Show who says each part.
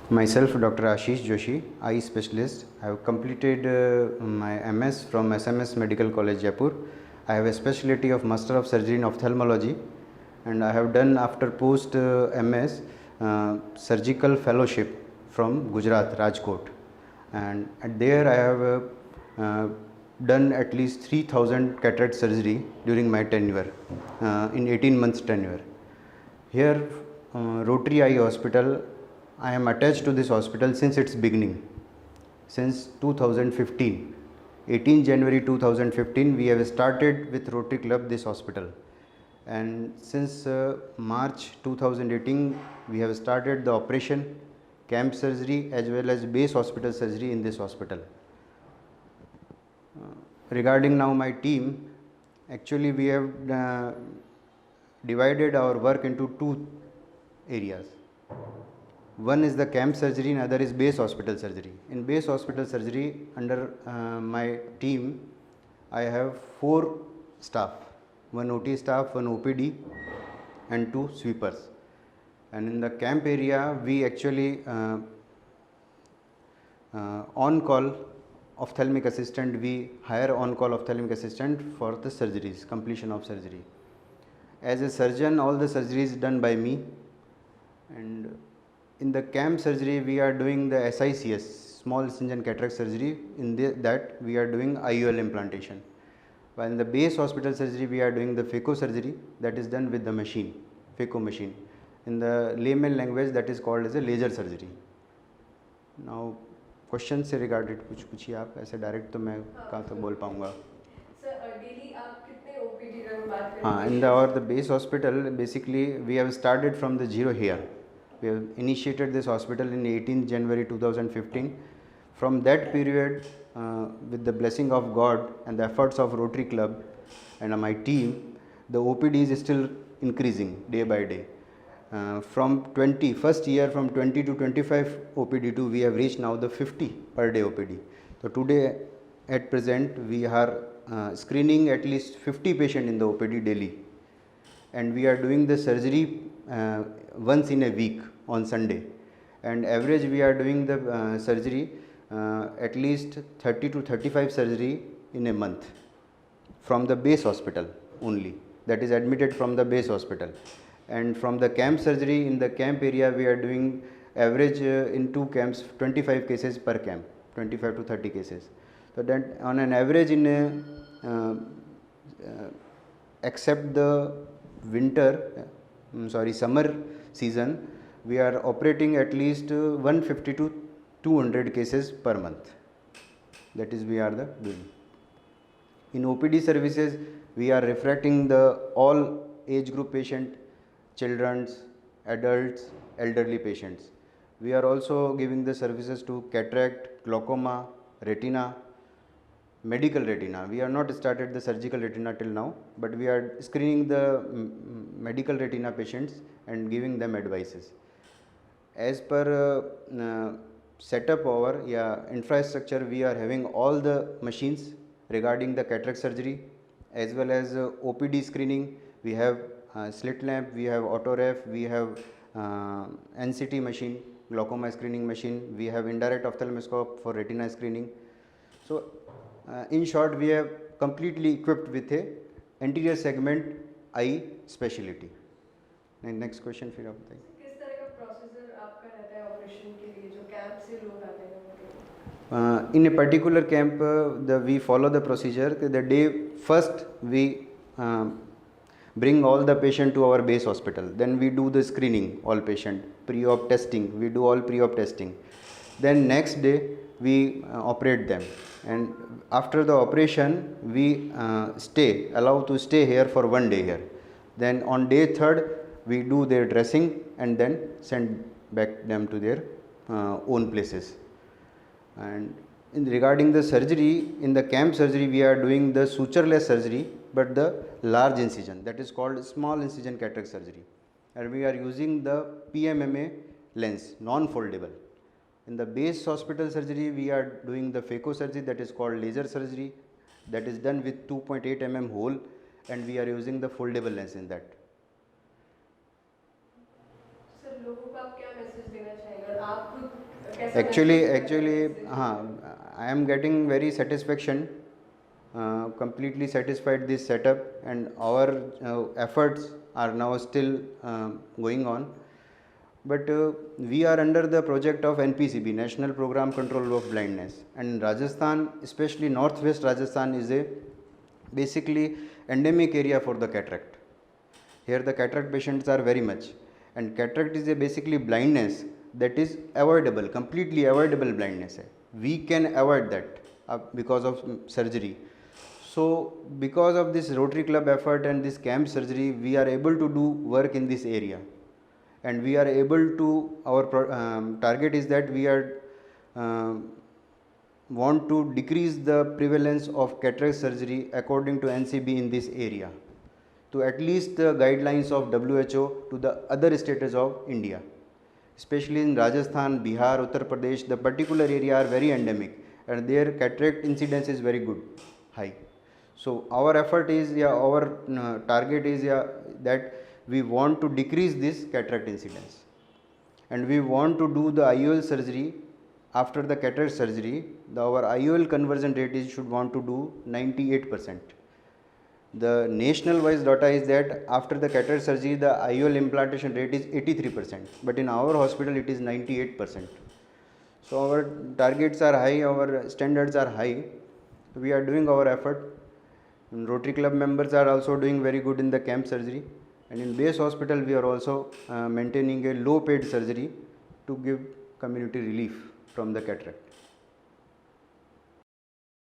Speaker 1: Myself, Dr. Ashish Joshi, eye specialist. I have completed my MS from SMS Medical College, Jaipur. I have a specialty of Master of Surgery in Ophthalmology, and I have done after post MS surgical fellowship from Gujarat, Rajkot, and at there I have done at least 3,000 cataract surgery during my tenure, in 18 months tenure. Here, Rotary Eye Hospital, I am attached to this hospital since its beginning, since 2015. 18 January 2015, we have started with Rotary Club this hospital. And since March 2018, we have started the operation, camp surgery as well as base hospital surgery in this hospital. Regarding now my team, actually we have divided our work into two areas. One is the camp surgery and other is base hospital surgery. In base hospital surgery, under my team, I have 4 staff, 1 OT staff, 1 OPD and 2 sweepers. And in the camp area, we actually on-call ophthalmic assistant, we hire on-call ophthalmic assistant for the surgeries, completion of surgery. As a surgeon, all the surgeries done by me, and in the camp surgery we are doing the SICS, small incision cataract surgery. In that we are doing IOL implantation, while in the base hospital surgery we are doing the phaco surgery, that is done with the machine, phaco machine. In the layman language that is called as a laser surgery. Now question से regarded कुछ पूछिए आप, ऐसे direct तो मैं कहाँ तक बोल पाऊँगा.
Speaker 2: सर डेली आप कितने ओपीडी रन बात करें?
Speaker 1: हाँ, in the base hospital basically we have started from the zero here. We have initiated this hospital in 18 January 2015. From that period, with the blessing of God and the efforts of Rotary Club and my team, the OPD is still increasing day by day. From first year from 20 to 25 OPD2, we have reached now the 50 per day OPD. So today at present we are screening at least 50 patients in the OPD daily, and we are doing the surgery once in a week on Sunday, and average we are doing the surgery at least 30 to 35 surgery in a month from the base hospital only, that is admitted from the base hospital. And from the camp surgery, in the camp area we are doing average in 2 camps 25 cases per camp, 25 to 30 cases. So that on an average in a except the summer season, we are operating at least 150 to 200 cases per month. That is we are the doing. In OPD services, we are refracting the all age group patient, children's, adults, elderly patients. We are also giving the services to cataract, glaucoma, retina, medical retina. We have not started the surgical retina till now, but we are screening the medical retina patients and giving them advices. As per setup our infrastructure, we are having all the machines regarding the cataract surgery as well as OPD screening. We have slit lamp, we have autoref, we have NCT machine, glaucoma screening machine, we have indirect ophthalmoscope for retina screening. So in short, we have completely equipped with a anterior segment eye specialty. And next question फिर आप बताइए.
Speaker 2: किस तरह का procedure आपका रहता है operation के लिए जो कैंप से लोग आते हैं?
Speaker 1: In a particular camp, we follow the procedure. The day first we bring all the patient to our base hospital. Then we do the screening, all patient, pre-op testing. We do all pre-op testing. Then next day we operate them. And after the operation, we allowed to stay here for 1 day here. Then on day 3rd, we do their dressing and then send back them to their own places. And regarding the surgery, in the camp surgery, we are doing the sutureless surgery, but the large incision, that is called small incision cataract surgery. And we are using the PMMA lens, non-foldable. In the base hospital surgery, we are doing the phaco surgery, that is called laser surgery, that is done with 2.8 mm hole, and we are using the foldable lens in that.
Speaker 2: Sir लोगों को आप क्या message देना चाहेंगे? आप खुद कैसा
Speaker 1: Actually,
Speaker 2: महसूस कर रहे हैं
Speaker 1: actually,
Speaker 2: इससे?
Speaker 1: हाँ, I am getting very satisfaction, completely satisfied this setup, and our efforts are now still going on. But we are under the project of NPCB, National Program Control of Blindness, and Rajasthan, especially Northwest Rajasthan, is a basically endemic area for the cataract. Here the cataract patients are very much, and cataract is a basically blindness that is avoidable, completely avoidable blindness hai. We can avoid that because of surgery. So because of this Rotary Club effort and this camp surgery, we are able to do work in this area, and we are able to, our target is that we are um want to decrease the prevalence of cataract surgery according to NCB in this area, to at least the guidelines of WHO to the other states of India. Especially in Rajasthan, Bihar, Uttar Pradesh, the particular area are very endemic, and their cataract incidence is very good, high. So our effort is, yeah, our target is, yeah, that we want to decrease this cataract incidence, and we want to do the IOL surgery. After the cataract surgery, our IOL conversion rate is should want to do 98%. The national wise data is that after the cataract surgery, the IOL implantation rate is 83%, but in our hospital it is 98%. So our targets are high, our standards are high. We are doing our effort. And Rotary Club members are also doing very good in the camp surgery, and in base hospital we are also maintaining a low paid surgery to give community relief from the cataract.